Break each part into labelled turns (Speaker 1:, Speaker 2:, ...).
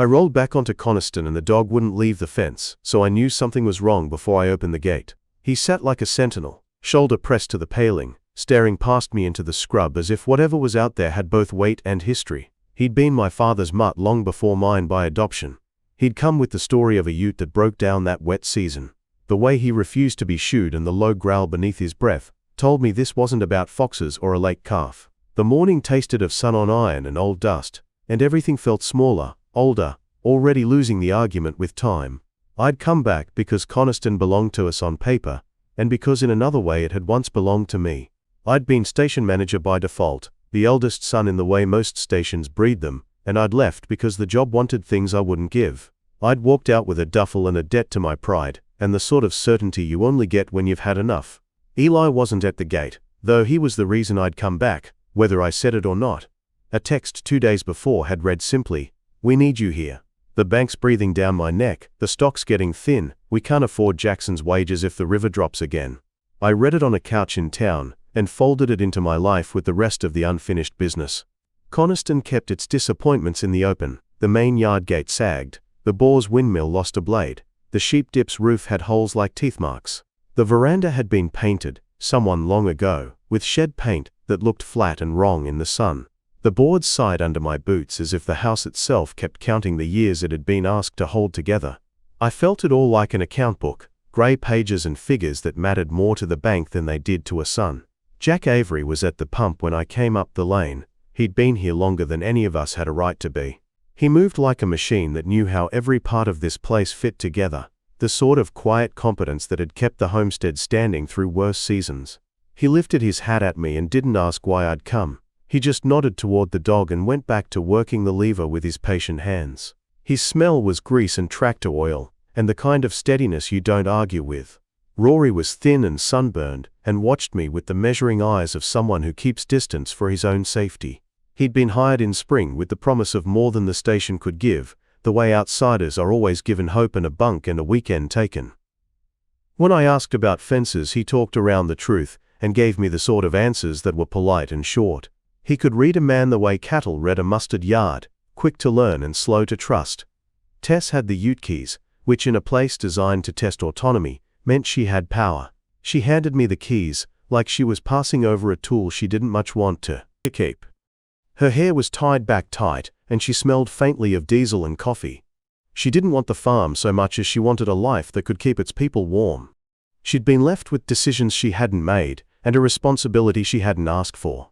Speaker 1: I rolled back onto Coniston and the dog wouldn't leave the fence, so I knew something was wrong before I opened the gate. He sat like a sentinel, shoulder pressed to the paling, staring past me into the scrub as if whatever was out there had both weight and history. He'd been my father's mutt long before mine by adoption. He'd come with the story of a ute that broke down that wet season. The way he refused to be shooed and the low growl beneath his breath told me this wasn't about foxes or a late calf. The morning tasted of sun on iron and old dust, and everything felt smaller, older, already losing the argument with time. I'd come back because Coniston belonged to us on paper, and because in another way it had once belonged to me. I'd been station manager by default, the eldest son in the way most stations breed them, and I'd left because the job wanted things I wouldn't give. I'd walked out with a duffel and a debt to my pride, and the sort of certainty you only get when you've had enough. Eli wasn't at the gate, though he was the reason I'd come back, whether I said it or not. A text 2 days before had read simply, "We need you here. The bank's breathing down my neck, the stock's getting thin, we can't afford Jackson's wages if the river drops again." I read it on a couch in town, and folded it into my life with the rest of the unfinished business. Coniston kept its disappointments in the open. The main yard gate sagged, the Boar's windmill lost a blade, the sheep dip's roof had holes like teeth marks. The veranda had been painted, someone long ago, with shed paint that looked flat and wrong in the sun. The boards sighed under my boots as if the house itself kept counting the years it had been asked to hold together. I felt it all like an account book, grey pages and figures that mattered more to the bank than they did to a son. Jack Avery was at the pump when I came up the lane. He'd been here longer than any of us had a right to be. He moved like a machine that knew how every part of this place fit together, the sort of quiet competence that had kept the homestead standing through worse seasons. He lifted his hat at me and didn't ask why I'd come. He just nodded toward the dog and went back to working the lever with his patient hands. His smell was grease and tractor oil, and the kind of steadiness you don't argue with. Rory was thin and sunburned, and watched me with the measuring eyes of someone who keeps distance for his own safety. He'd been hired in spring with the promise of more than the station could give, the way outsiders are always given hope and a bunk and a weekend taken. When I asked about fences, he talked around the truth, and gave me the sort of answers that were polite and short. He could read a man the way cattle read a mustard yard, quick to learn and slow to trust. Tess had the ute keys, which in a place designed to test autonomy, meant she had power. She handed me the keys, like she was passing over a tool she didn't much want to keep. Her hair was tied back tight, and she smelled faintly of diesel and coffee. She didn't want the farm so much as she wanted a life that could keep its people warm. She'd been left with decisions she hadn't made, and a responsibility she hadn't asked for.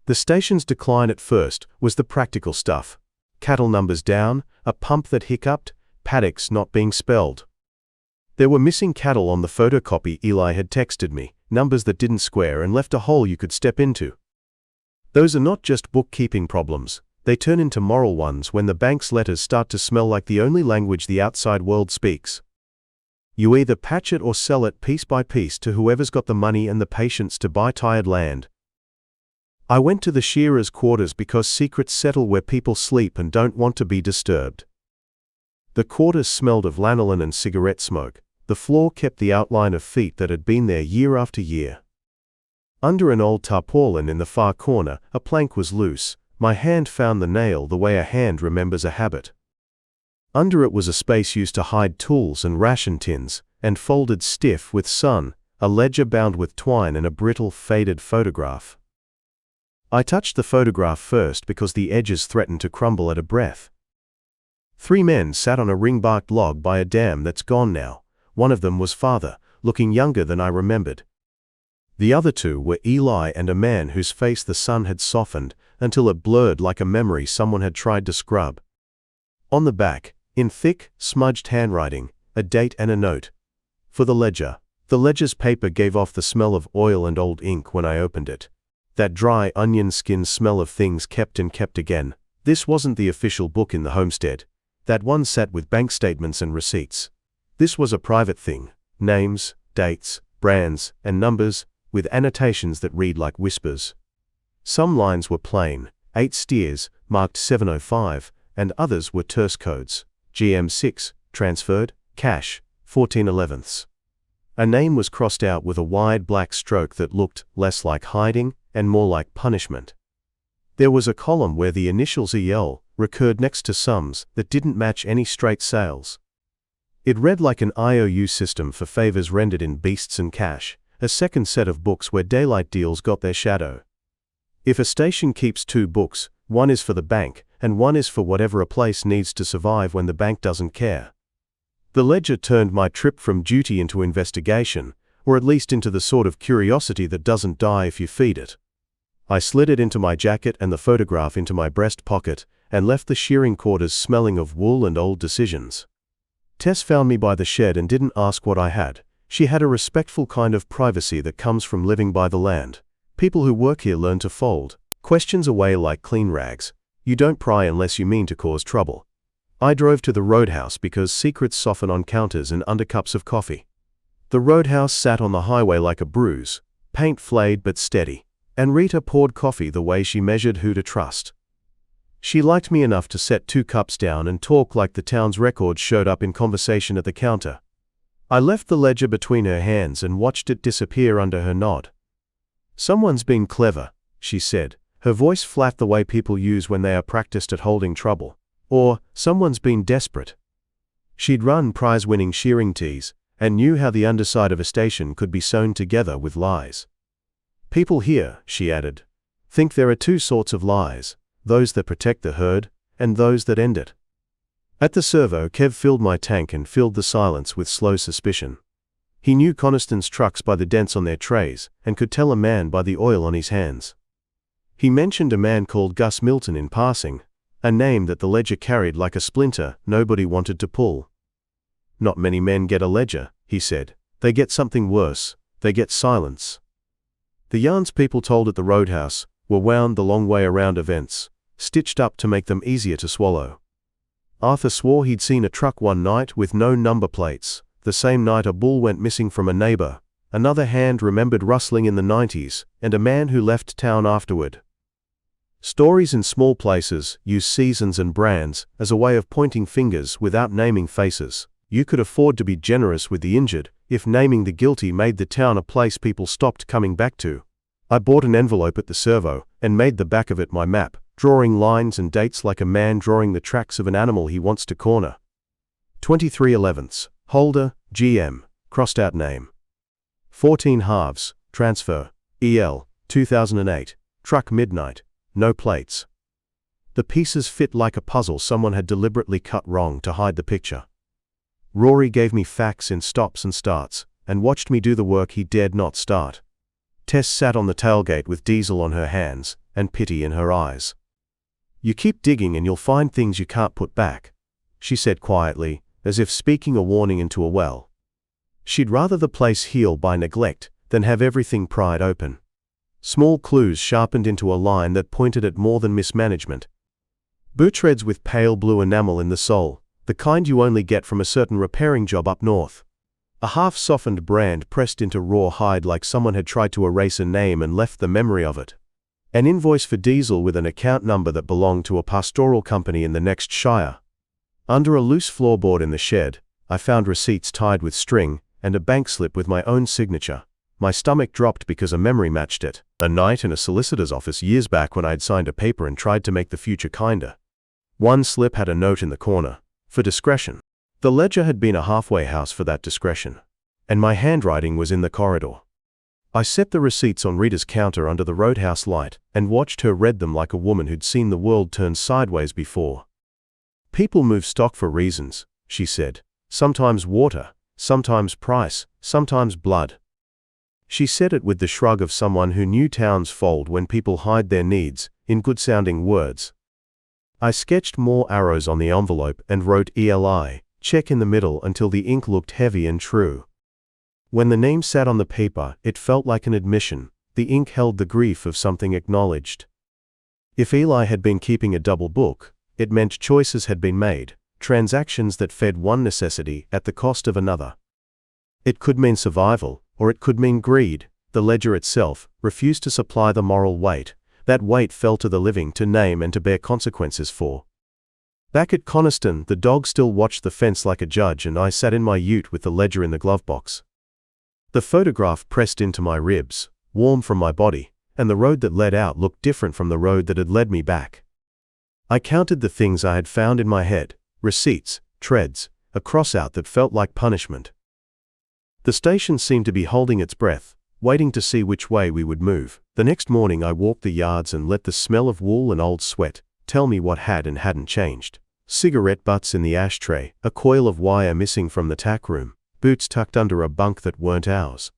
Speaker 1: The station's decline at first was the practical stuff. Cattle numbers down, a pump that hiccuped, paddocks not being spelled. There were missing cattle on the photocopy Eli had texted me, numbers that didn't square and left a hole you could step into. Those are not just bookkeeping problems, they turn into moral ones when the bank's letters start to smell like the only language the outside world speaks. You either patch it or sell it piece by piece to whoever's got the money and the patience to buy tired land. I went to the shearers' quarters because secrets settle where people sleep and don't want to be disturbed. The quarters smelled of lanolin and cigarette smoke. The floor kept the outline of feet that had been there year after year. Under an old tarpaulin in the far corner, a plank was loose. My hand found the nail the way a hand remembers a habit. Under it was a space used to hide tools and ration tins, and folded stiff with sun, a ledger bound with twine and a brittle, faded photograph. I touched the photograph first because the edges threatened to crumble at a breath. 3 men sat on a ring-barked log by a dam that's gone now. One of them was father, looking younger than I remembered. The other 2 were Eli and a man whose face the sun had softened until it blurred like a memory someone had tried to scrub. On the back, in thick, smudged handwriting, a date and a note. For the ledger. The ledger's paper gave off the smell of oil and old ink when I opened it. That dry onion skin smell of things kept and kept again. This wasn't the official book in the homestead. That one sat with bank statements and receipts. This was a private thing. Names, dates, brands, and numbers, with annotations that read like whispers. Some lines were plain, 8 steers, marked 705, and others were terse codes. GM6, transferred, cash, 14/11. A name was crossed out with a wide black stroke that looked less like hiding and more like punishment. There was a column where the initials EL, recurred next to sums that didn't match any straight sales. It read like an IOU system for favors rendered in beasts and cash, a second set of books where daylight deals got their shadow. If a station keeps 2 books, one is for the bank, and one is for whatever a place needs to survive when the bank doesn't care. The ledger turned my trip from duty into investigation, or at least into the sort of curiosity that doesn't die if you feed it. I slid it into my jacket and the photograph into my breast pocket, and left the shearing quarters smelling of wool and old decisions. Tess found me by the shed and didn't ask what I had. She had a respectful kind of privacy that comes from living by the land. People who work here learn to fold questions away like clean rags. You don't pry unless you mean to cause trouble. I drove to the Roadhouse because secrets soften on counters and under cups of coffee. The Roadhouse sat on the highway like a bruise, paint flayed but steady, and Rita poured coffee the way she measured who to trust. She liked me enough to set 2 cups down and talk like the town's records showed up in conversation at the counter. I left the ledger between her hands and watched it disappear under her nod. "Someone's been clever," she said, her voice flat the way people use when they are practiced at holding trouble. Or, "Someone's been desperate." She'd run prize-winning shearing teas, and knew how the underside of a station could be sewn together with lies. "People here," she added, "think there are 2 sorts of lies, those that protect the herd, and those that end it." At the servo, Kev filled my tank and filled the silence with slow suspicion. He knew Coniston's trucks by the dents on their trays, and could tell a man by the oil on his hands. He mentioned a man called Gus Milton in passing, a name that the ledger carried like a splinter nobody wanted to pull. "Not many men get a ledger," he said. "They get something worse. They get silence." The yarns people told at the Roadhouse were wound the long way around events, stitched up to make them easier to swallow. Arthur swore he'd seen a truck one night with no number plates. The same night a bull went missing from a neighbor. Another hand remembered rustling in the 90s, and a man who left town afterward. Stories in small places use seasons and brands as a way of pointing fingers without naming faces. You could afford to be generous with the injured if naming the guilty made the town a place people stopped coming back to. I bought an envelope at the servo and made the back of it my map, drawing lines and dates like a man drawing the tracks of an animal he wants to corner. 23/11, Holder, GM, crossed out name. 14 halves, transfer, EL, 2008, truck midnight, no plates. The pieces fit like a puzzle someone had deliberately cut wrong to hide the picture. Rory gave me facts in stops and starts, and watched me do the work he dared not start. Tess sat on the tailgate with diesel on her hands, and pity in her eyes. "You keep digging and you'll find things you can't put back," she said quietly, as if speaking a warning into a well. She'd rather the place heal by neglect than have everything pried open. Small clues sharpened into a line that pointed at more than mismanagement. Boot treads with pale blue enamel in the sole, the kind you only get from a certain repairing job up north. A half-softened brand pressed into raw hide like someone had tried to erase a name and left the memory of it. An invoice for diesel with an account number that belonged to a pastoral company in the next shire. Under a loose floorboard in the shed, I found receipts tied with string, and a bank slip with my own signature. My stomach dropped because a memory matched it. A night in a solicitor's office years back when I had signed a paper and tried to make the future kinder. One slip had a note in the corner, for discretion. The ledger had been a halfway house for that discretion. And my handwriting was in the corridor. I set the receipts on Rita's counter under the Roadhouse light and watched her read them like a woman who'd seen the world turn sideways before. "People move stock for reasons," she said. "Sometimes water, sometimes price, sometimes blood." She said it with the shrug of someone who knew towns fold when people hide their needs, in good-sounding words. I sketched more arrows on the envelope and wrote ELI, check in the middle until the ink looked heavy and true. When the name sat on the paper, it felt like an admission. The ink held the grief of something acknowledged. If Eli had been keeping a double book, it meant choices had been made, transactions that fed one necessity at the cost of another. It could mean survival, or it could mean greed. The ledger itself refused to supply the moral weight. That weight fell to the living to name and to bear consequences for. Back at Coniston, the dog still watched the fence like a judge, and I sat in my ute with the ledger in the glove box. The photograph pressed into my ribs, warm from my body, and the road that led out looked different from the road that had led me back. I counted the things I had found in my head: receipts, treads, a crossout that felt like punishment. The station seemed to be holding its breath, waiting to see which way we would move. The next morning I walked the yards and let the smell of wool and old sweat tell me what had and hadn't changed. Cigarette butts in the ashtray, a coil of wire missing from the tack room, boots tucked under a bunk that weren't ours.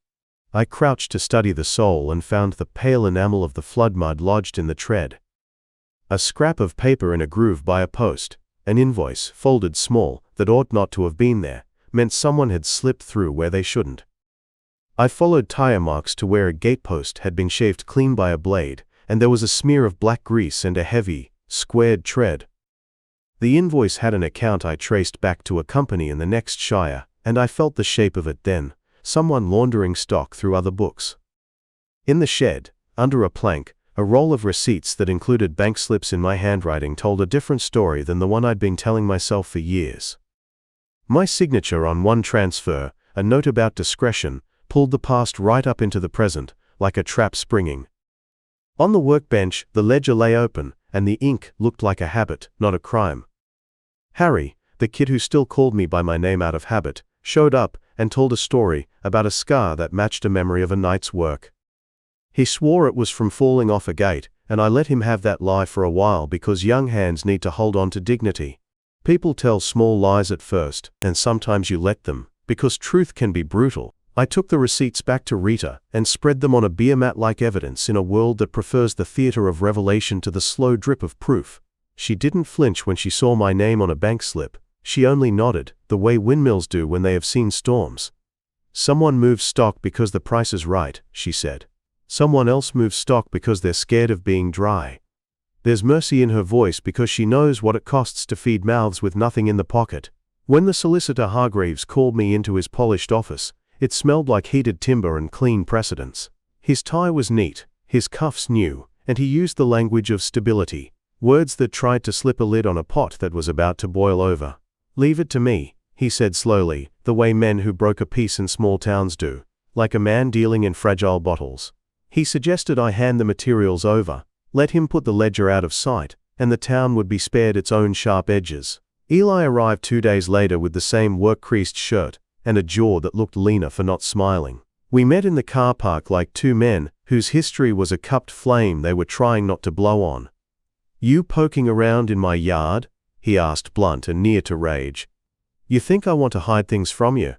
Speaker 1: I crouched to study the sole and found the pale enamel of the flood mud lodged in the tread. A scrap of paper in a groove by a post, an invoice, folded small, that ought not to have been there, meant someone had slipped through where they shouldn't. I followed tire marks to where a gatepost had been shaved clean by a blade, and there was a smear of black grease and a heavy, squared tread. The invoice had an account I traced back to a company in the next shire, and I felt the shape of it then, someone laundering stock through other books. In the shed, under a plank, a roll of receipts that included bank slips in my handwriting told a different story than the one I'd been telling myself for years. My signature on one transfer, a note about discretion, pulled the past right up into the present, like a trap springing. On the workbench, the ledger lay open, and the ink looked like a habit, not a crime. Harry, the kid who still called me by my name out of habit, showed up and told a story about a scar that matched a memory of a night's work. He swore it was from falling off a gate, and I let him have that lie for a while because young hands need to hold on to dignity. People tell small lies at first, and sometimes you let them, because truth can be brutal. I took the receipts back to Rita and spread them on a beer mat like evidence in a world that prefers the theater of revelation to the slow drip of proof. She didn't flinch when she saw my name on a bank slip. She only nodded, the way windmills do when they have seen storms. Someone moves stock because the price is right, she said. Someone else moves stock because they're scared of being dry. There's mercy in her voice because she knows what it costs to feed mouths with nothing in the pocket. When the solicitor Hargreaves called me into his polished office, it smelled like heated timber and clean precedents. His tie was neat, his cuffs new, and he used the language of stability, words that tried to slip a lid on a pot that was about to boil over. "Leave it to me," he said slowly, the way men who broke a peace in small towns do, like a man dealing in fragile bottles. He suggested I hand the materials over, let him put the ledger out of sight, and the town would be spared its own sharp edges. Eli arrived 2 days later with the same work-creased shirt, and a jaw that looked leaner for not smiling. We met in the car park like two men whose history was a cupped flame they were trying not to blow on. "You poking around in my yard?" he asked, blunt and near to rage. "You think I want to hide things from you?"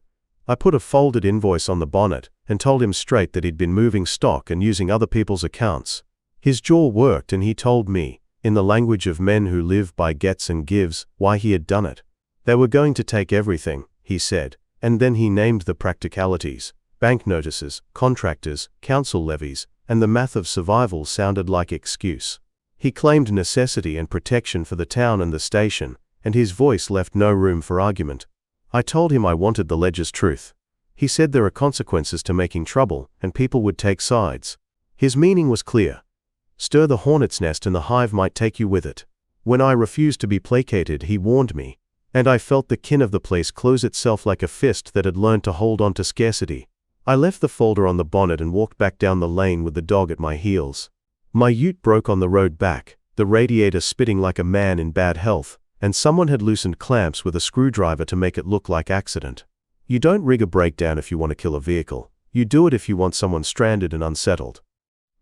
Speaker 1: I put a folded invoice on the bonnet and told him straight that he'd been moving stock and using other people's accounts. His jaw worked and he told me, in the language of men who live by gets and gives, why he had done it. They were going to take everything, he said. And then he named the practicalities: bank notices, contractors, council levies, and the math of survival sounded like excuse. He claimed necessity and protection for the town and the station, and his voice left no room for argument. I told him I wanted the ledger's truth. He said there are consequences to making trouble, and people would take sides. His meaning was clear. Stir the hornet's nest and the hive might take you with it. When I refused to be placated, he warned me. And I felt the kin of the place close itself like a fist that had learned to hold on to scarcity. I left the folder on the bonnet and walked back down the lane with the dog at my heels. My ute broke on the road back, the radiator spitting like a man in bad health, and someone had loosened clamps with a screwdriver to make it look like accident. You don't rig a breakdown if you want to kill a vehicle. You do it if you want someone stranded and unsettled.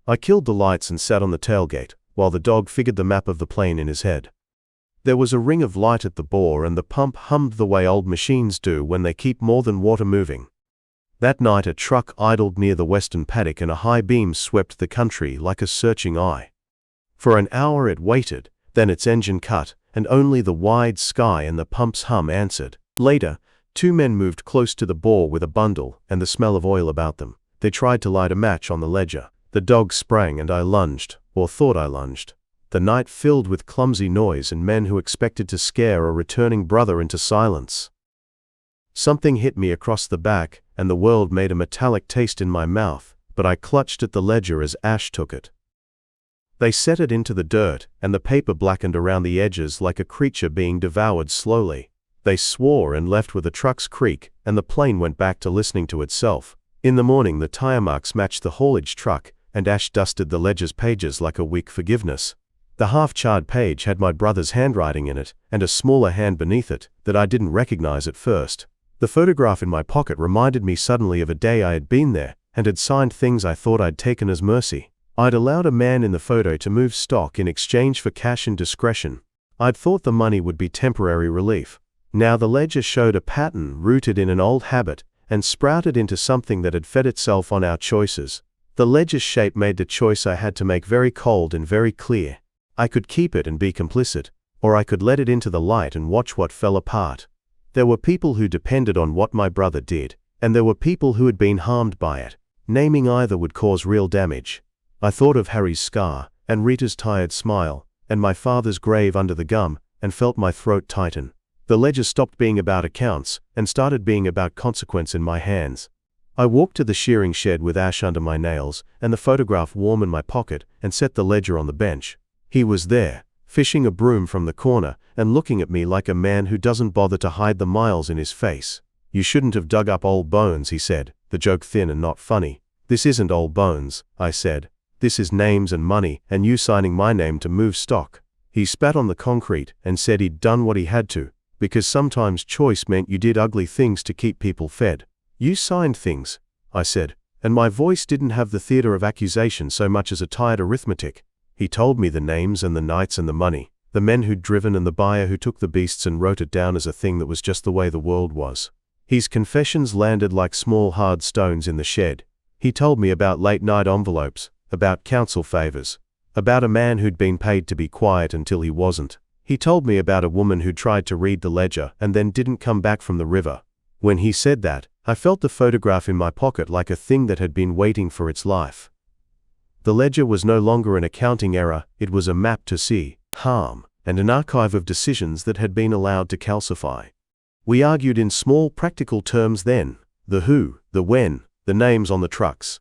Speaker 1: I killed the lights and sat on the tailgate, while the dog figured the map of the plane in his head. There was a ring of light at the bore and the pump hummed the way old machines do when they keep more than water moving. That night a truck idled near the western paddock and a high beam swept the country like a searching eye. For an hour it waited, then its engine cut, and only the wide sky and the pump's hum answered. Later, 2 men moved close to the bore with a bundle and the smell of oil about them. They tried to light a match on the ledger. The dog sprang and I lunged, or thought I lunged. The night filled with clumsy noise and men who expected to scare a returning brother into silence. Something hit me across the back, and the world made a metallic taste in my mouth, but I clutched at the ledger as Ash took it. They set it into the dirt, and the paper blackened around the edges like a creature being devoured slowly. They swore and left with the truck's creak, and the plane went back to listening to itself. In the morning the tire marks matched the haulage truck, and Ash dusted the ledger's pages like a weak forgiveness. The half-charred page had my brother's handwriting in it, and a smaller hand beneath it that I didn't recognize at first. The photograph in my pocket reminded me suddenly of a day I had been there and had signed things I thought I'd taken as mercy. I'd allowed a man in the photo to move stock in exchange for cash and discretion. I'd thought the money would be temporary relief. Now the ledger showed a pattern rooted in an old habit and sprouted into something that had fed itself on our choices. The ledger's shape made the choice I had to make very cold and very clear. I could keep it and be complicit, or I could let it into the light and watch what fell apart. There were people who depended on what my brother did, and there were people who had been harmed by it. Naming either would cause real damage. I thought of Harry's scar, and Rita's tired smile, and my father's grave under the gum, and felt my throat tighten. The ledger stopped being about accounts, and started being about consequence in my hands. I walked to the shearing shed with ash under my nails, and the photograph warm in my pocket, and set the ledger on the bench. He was there, fishing a broom from the corner, and looking at me like a man who doesn't bother to hide the miles in his face. "You shouldn't have dug up old bones," he said, the joke thin and not funny. "This isn't old bones," I said. "This is names and money, and you signing my name to move stock." He spat on the concrete and said he'd done what he had to, because sometimes choice meant you did ugly things to keep people fed. "You signed things," I said, and my voice didn't have the theater of accusation so much as a tired arithmetic. He told me the names and the nights and the money, the men who'd driven and the buyer who took the beasts and wrote it down as a thing that was just the way the world was. His confessions landed like small hard stones in the shed. He told me about late-night envelopes, about council favors, about a man who'd been paid to be quiet until he wasn't. He told me about a woman who tried to read the ledger and then didn't come back from the river. When he said that, I felt the photograph in my pocket like a thing that had been waiting for its life. The ledger was no longer an accounting error, it was a map to see, harm, and an archive of decisions that had been allowed to calcify. We argued in small, practical terms then: the who, the when, the names on the trucks.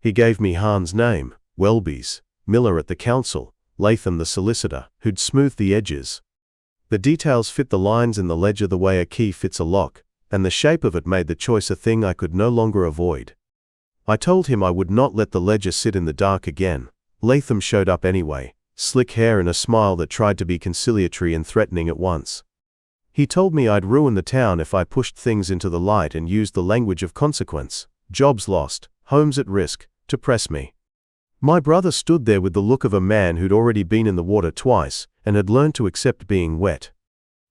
Speaker 1: He gave me Hahn's name, Welby's, Miller at the council, Latham the solicitor, who'd smoothed the edges. The details fit the lines in the ledger the way a key fits a lock, and the shape of it made the choice a thing I could no longer avoid. I told him I would not let the ledger sit in the dark again. Latham showed up anyway, slick hair and a smile that tried to be conciliatory and threatening at once. He told me I'd ruin the town if I pushed things into the light and used the language of consequence, jobs lost, homes at risk, to press me. My brother stood there with the look of a man who'd already been in the water twice and had learned to accept being wet.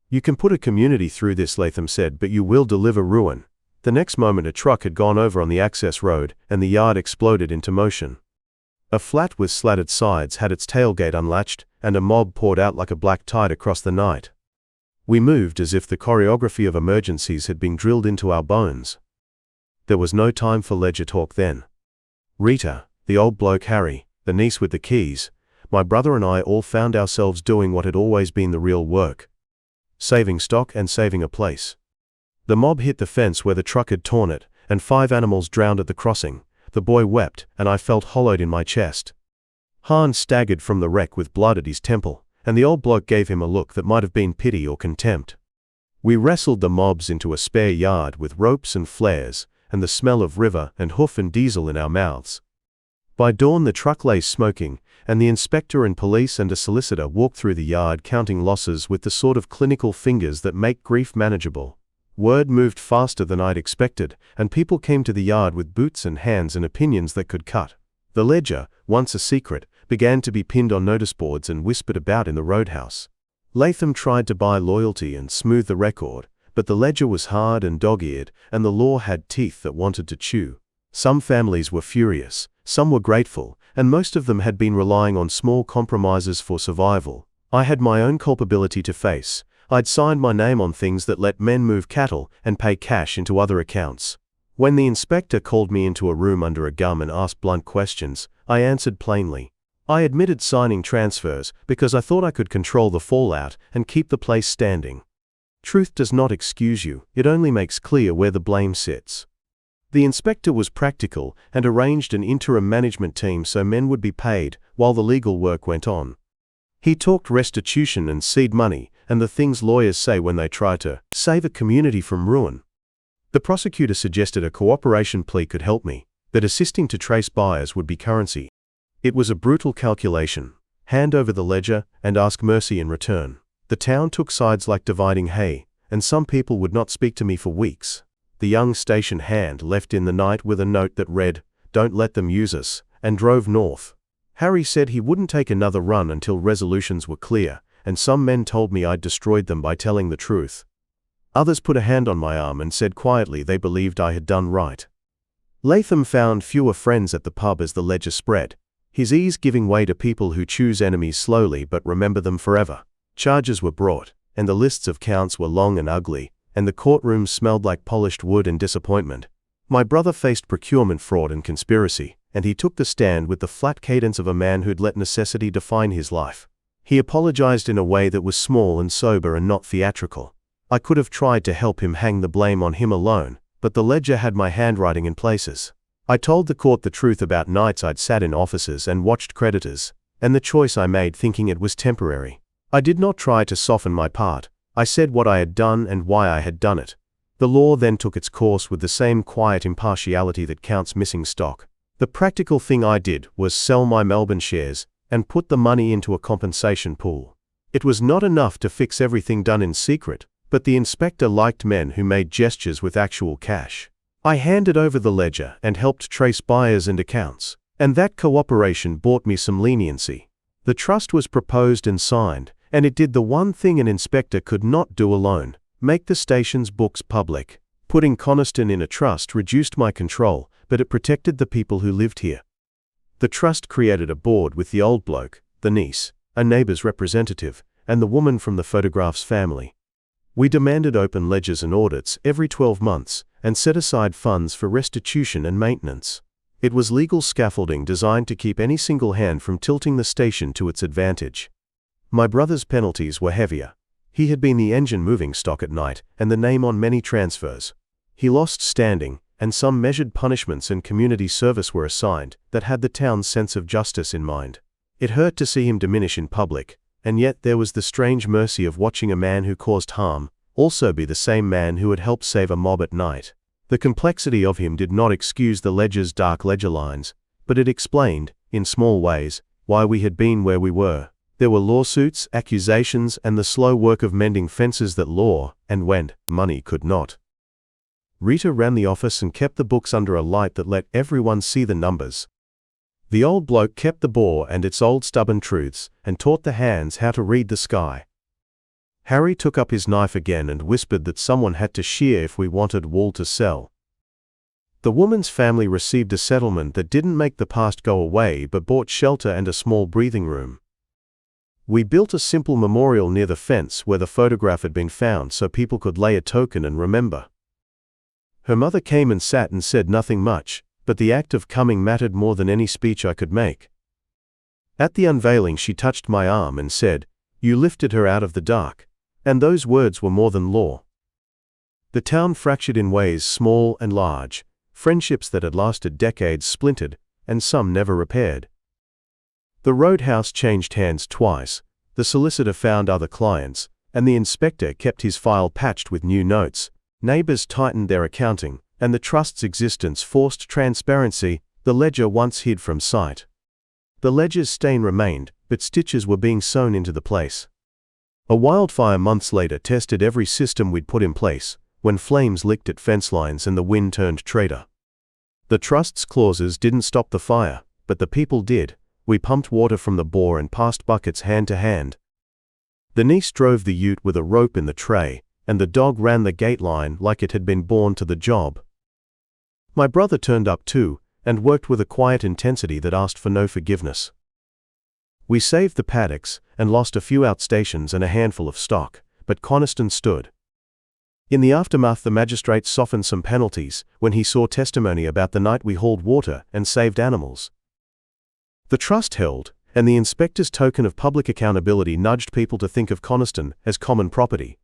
Speaker 1: "You can put a community through this," Latham said, "but you will deliver ruin." The next moment a truck had gone over on the access road, and the yard exploded into motion. A flat with slatted sides had its tailgate unlatched, and a mob poured out like a black tide across the night. We moved as if the choreography of emergencies had been drilled into our bones. There was no time for ledger talk then. Rita, the old bloke Harry, the niece with the keys, my brother and I all found ourselves doing what had always been the real work: saving stock and saving a place. The mob hit the fence where the truck had torn it, and 5 animals drowned at the crossing. The boy wept, and I felt hollowed in my chest. Hahn staggered from the wreck with blood at his temple, and the old bloke gave him a look that might have been pity or contempt. We wrestled the mobs into a spare yard with ropes and flares, and the smell of river and hoof and diesel in our mouths. By dawn the truck lay smoking, and the inspector and police and a solicitor walked through the yard counting losses with the sort of clinical fingers that make grief manageable. Word moved faster than I'd expected, and people came to the yard with boots and hands and opinions that could cut. The ledger, once a secret, began to be pinned on notice boards and whispered about in the roadhouse. Latham tried to buy loyalty and smooth the record, but the ledger was hard and dog-eared, and the law had teeth that wanted to chew. Some families were furious, some were grateful, and most of them had been relying on small compromises for survival. I had my own culpability to face. I'd signed my name on things that let men move cattle and pay cash into other accounts. When the inspector called me into a room under a gum and asked blunt questions, I answered plainly. I admitted signing transfers because I thought I could control the fallout and keep the place standing. Truth does not excuse you, it only makes clear where the blame sits. The inspector was practical and arranged an interim management team so men would be paid while the legal work went on. He talked restitution and seed money, and the things lawyers say when they try to save a community from ruin. The prosecutor suggested a cooperation plea could help me, that assisting to trace buyers would be currency. It was a brutal calculation. hand over the ledger, and ask mercy in return. The town took sides like dividing hay, and some people would not speak to me for weeks. The young station hand left in the night with a note that read, "Don't let them use us," and drove north. Harry said he wouldn't take another run until resolutions were clear, and some men told me I'd destroyed them by telling the truth. Others put a hand on my arm and said quietly they believed I had done right. Latham found fewer friends at the pub as the ledger spread, his ease giving way to people who choose enemies slowly but remember them forever. Charges were brought, and the lists of counts were long and ugly, and the courtrooms smelled like polished wood and disappointment. My brother faced procurement fraud and conspiracy, and he took the stand with the flat cadence of a man who'd let necessity define his life. He apologized in a way that was small and sober and not theatrical. I could have tried to help him hang the blame on him alone, but the ledger had my handwriting in places. I told the court the truth about nights I'd sat in offices and watched creditors, and the choice I made thinking it was temporary. I did not try to soften my part. I said what I had done and why I had done it. The law then took its course with the same quiet impartiality that counts missing stock. The practical thing I did was sell my Melbourne shares and put the money into a compensation pool. It was not enough to fix everything done in secret, but the inspector liked men who made gestures with actual cash. I handed over the ledger and helped trace buyers and accounts, and that cooperation bought me some leniency. The trust was proposed and signed, and it did the one thing an inspector could not do alone: make the station's books public. Putting Coniston in a trust reduced my control, but it protected the people who lived here. The trust created a board with the old bloke, the niece, a neighbor's representative, and the woman from the photograph's family. We demanded open ledgers and audits every 12 months, and set aside funds for restitution and maintenance. It was legal scaffolding designed to keep any single hand from tilting the station to its advantage. My brother's penalties were heavier. He had been the engine moving stock at night and the name on many transfers. He lost standing, and some measured punishments and community service were assigned that had the town's sense of justice in mind. It hurt to see him diminish in public, and yet there was the strange mercy of watching a man who caused harm also be the same man who had helped save a mob at night. The complexity of him did not excuse the ledger's dark ledger lines, but it explained, in small ways, why we had been where we were. There were lawsuits, accusations, and the slow work of mending fences that law, and when money could not. Rita ran the office and kept the books under a light that let everyone see the numbers. The old bloke kept the bore and its old stubborn truths, and taught the hands how to read the sky. Harry took up his knife again and whispered that someone had to shear if we wanted wool to sell. The woman's family received a settlement that didn't make the past go away but bought shelter and a small breathing room. We built a simple memorial near the fence where the photograph had been found so people could lay a token and remember. Her mother came and sat and said nothing much, but the act of coming mattered more than any speech I could make. At the unveiling she touched my arm and said, "You lifted her out of the dark." And those words were more than law. The town fractured in ways small and large, friendships that had lasted decades splintered, and some never repaired. The roadhouse changed hands twice, the solicitor found other clients, and the inspector kept his file patched with new notes. Neighbors tightened their accounting, and the trust's existence forced transparency, the ledger once hid from sight. The ledger's stain remained, but stitches were being sewn into the place. A wildfire months later tested every system we'd put in place, when flames licked at fence lines and the wind turned traitor. The trust's clauses didn't stop the fire, but the people did. We pumped water from the bore and passed buckets hand to hand. The niece drove the ute with a rope in the tray, and the dog ran the gate line like it had been born to the job. My brother turned up too, and worked with a quiet intensity that asked for no forgiveness. We saved the paddocks, and lost a few outstations and a handful of stock, but Coniston stood. In the aftermath the magistrate softened some penalties when he saw testimony about the night we hauled water and saved animals. The trust held, and the inspector's token of public accountability nudged people to think of Coniston as common property.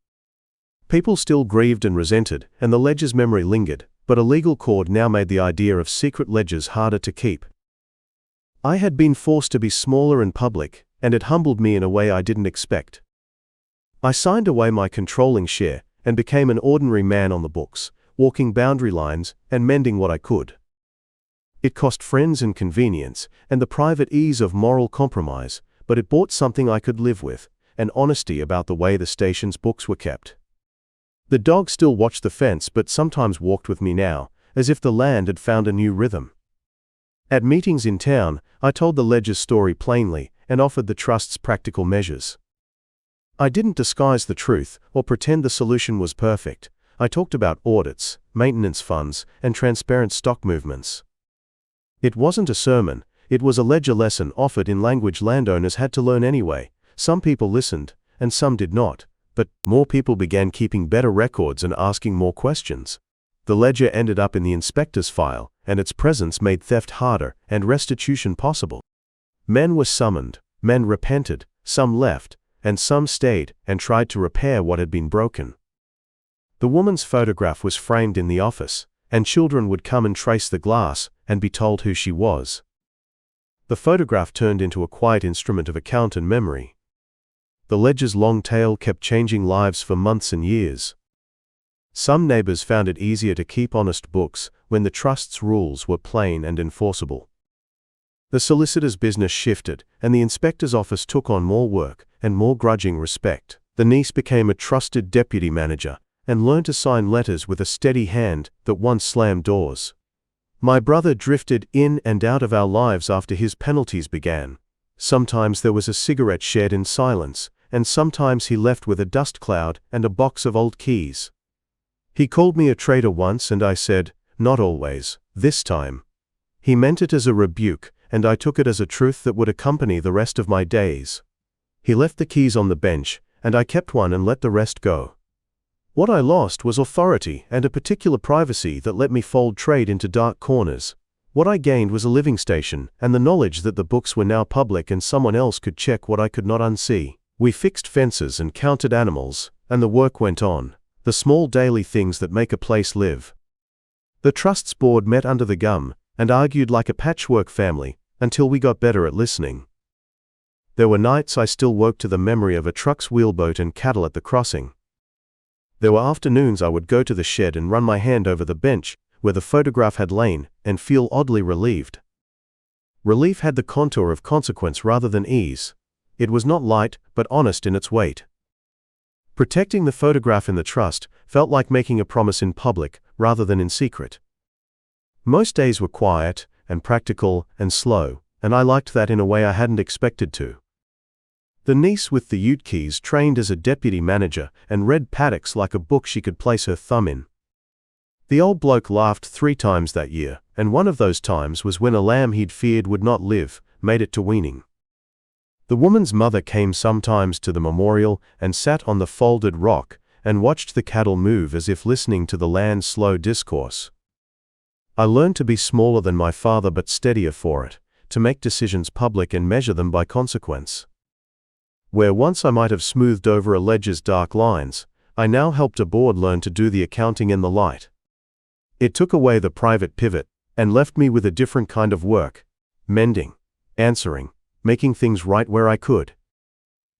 Speaker 1: People still grieved and resented, and the ledger's memory lingered, but a legal court now made the idea of secret ledgers harder to keep. I had been forced to be smaller and public, and it humbled me in a way I didn't expect. I signed away my controlling share and became an ordinary man on the books, walking boundary lines and mending what I could. It cost friends and convenience and the private ease of moral compromise, but it bought something I could live with, and honesty about the way the station's books were kept. The dog still watched the fence but sometimes walked with me now, as if the land had found a new rhythm. At meetings in town, I told the ledger's story plainly and offered the trust's practical measures. I didn't disguise the truth or pretend the solution was perfect. I talked about audits, maintenance funds, and transparent stock movements. It wasn't a sermon, it was a ledger lesson offered in language landowners had to learn anyway. Some people listened, and some did not, but more people began keeping better records and asking more questions. The ledger ended up in the inspector's file, and its presence made theft harder and restitution possible. Men were summoned, men repented, some left, and some stayed and tried to repair what had been broken. The woman's photograph was framed in the office, and children would come and trace the glass and be told who she was. The photograph turned into a quiet instrument of account and memory. The ledger's long tail kept changing lives for months and years. Some neighbors found it easier to keep honest books when the trust's rules were plain and enforceable. The solicitor's business shifted, and the inspector's office took on more work and more grudging respect. The niece became a trusted deputy manager and learned to sign letters with a steady hand that once slammed doors. My brother drifted in and out of our lives after his penalties began. Sometimes there was a cigarette shared in silence, and sometimes he left with a dust cloud and a box of old keys. He called me a traitor once, and I said, "Not always, this time." He meant it as a rebuke, and I took it as a truth that would accompany the rest of my days. He left the keys on the bench, and I kept one and let the rest go. What I lost was authority and a particular privacy that let me fold trade into dark corners. What I gained was a living station and the knowledge that the books were now public and someone else could check what I could not unsee. We fixed fences and counted animals, and the work went on, the small daily things that make a place live. The trust's board met under the gum and argued like a patchwork family until we got better at listening. There were nights I still woke to the memory of a truck's wheelboat and cattle at the crossing. There were afternoons I would go to the shed and run my hand over the bench where the photograph had lain and feel oddly relieved. Relief had the contour of consequence rather than ease. It was not light, but honest in its weight. Protecting the photograph in the trust felt like making a promise in public rather than in secret. Most days were quiet and practical and slow, and I liked that in a way I hadn't expected to. The niece with the ute keys trained as a deputy manager and read paddocks like a book she could place her thumb in. The old bloke laughed 3 times that year, and one of those times was when a lamb he'd feared would not live made it to weaning. The woman's mother came sometimes to the memorial and sat on the folded rock and watched the cattle move as if listening to the land's slow discourse. I learned to be smaller than my father but steadier for it, to make decisions public and measure them by consequence. Where once I might have smoothed over a ledger's dark lines, I now helped a board learn to do the accounting in the light. It took away the private pivot and left me with a different kind of work, mending, answering, making things right where I could.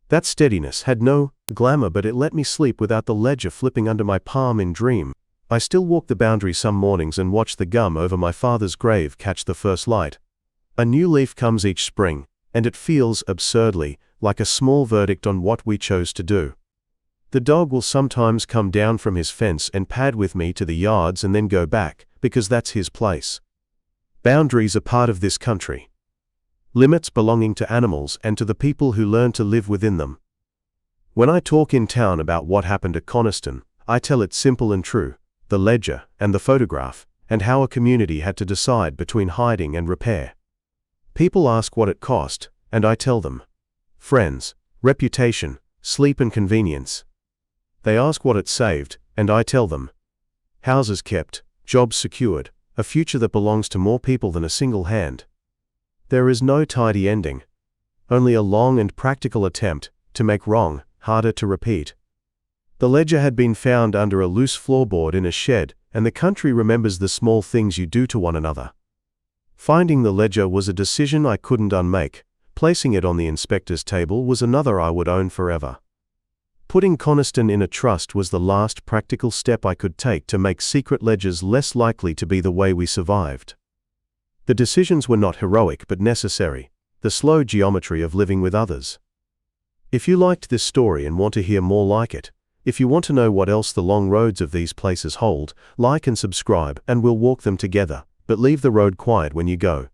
Speaker 1: That steadiness had no glamour, but it let me sleep without the ledger flipping under my palm in dream. I still walk the boundary some mornings and watch the gum over my father's grave catch the first light. A new leaf comes each spring, and it feels, absurdly, like a small verdict on what we chose to do. The dog will sometimes come down from his fence and pad with me to the yards and then go back, because that's his place. Boundaries are part of this country. Limits belonging to animals and to the people who learn to live within them. When I talk in town about what happened at Coniston, I tell it simple and true, the ledger and the photograph, and how a community had to decide between hiding and repair. People ask what it cost, and I tell them. Friends, reputation, sleep and convenience. They ask what it saved, and I tell them. Houses kept, jobs secured, a future that belongs to more people than a single hand. There is no tidy ending. Only a long and practical attempt to make wrong harder to repeat. The ledger had been found under a loose floorboard in a shed, and the country remembers the small things you do to one another. Finding the ledger was a decision I couldn't unmake. Placing it on the inspector's table was another I would own forever. Putting Coniston in a trust was the last practical step I could take to make secret ledgers less likely to be the way we survived. The decisions were not heroic but necessary. the slow geometry of living with others. If you liked this story and want to hear more like it, if you want to know what else the long roads of these places hold, like and subscribe and we'll walk them together, but leave the road quiet when you go.